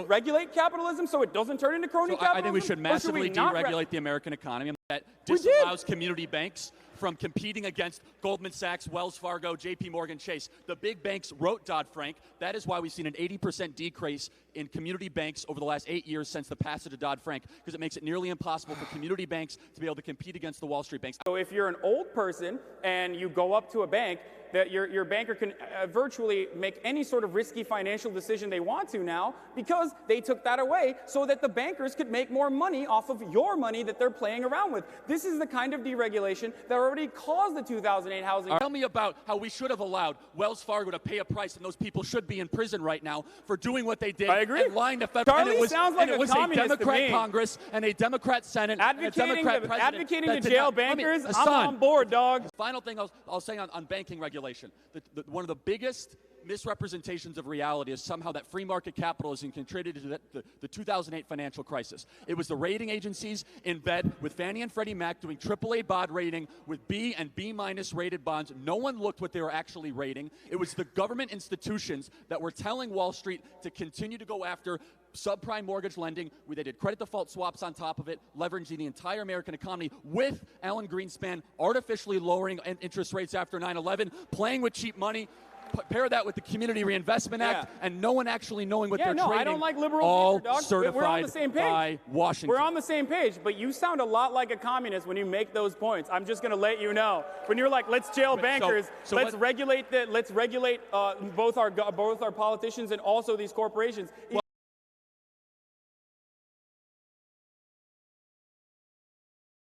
regulate capitalism so it doesn't turn into crony capitalism? I think we should massively deregulate the American economy. That disallows community banks from competing against Goldman Sachs, Wells Fargo, JP Morgan Chase. The big banks wrote Dodd-Frank. That is why we've seen an 80% decrease in community banks over the last 8 years since the passage of Dodd-Frank, because it makes it nearly impossible for community banks to be able to compete against the Wall Street banks. So if you're an old person and you go up to a bank, that your banker can virtually make any sort of risky financial decision they want to now, because they took that away so that the bankers could make more money off of your money that they're playing around with. This is the kind of deregulation that already caused the 2008 housing. Tell me about how we should have allowed Wells Fargo to pay a price, and those people should be in prison right now for doing what they did. I agree. And lying to federal. Charlie and it was, sounds like and it was a Democrat to Congress and a Democrat Senate advocating and a Democrat president. Advocating to jail bankers, I'm on board, dog. Final thing I'll say on banking regulation. One of the biggest misrepresentations of reality is somehow that free market capitalism contributed to the 2008 financial crisis. It was the rating agencies in bed with Fannie and Freddie Mac doing AAA bond rating with B and B- rated bonds. No one looked what they were actually rating. It was the government institutions that were telling Wall Street to continue to go after subprime mortgage lending, where they did credit default swaps on top of it, leveraging the entire American economy, with Alan Greenspan artificially lowering interest rates after 9/11, playing with cheap money. Pair that with the Community Reinvestment Act, and no one actually knowing what they're trading. I don't like liberal all dog. certified We're on the same page. by Washington. We're on the same page, but you sound a lot like a communist when you make those points. I'm just going to let you know. When you're like, let's jail bankers, let's regulate both our politicians and also these corporations.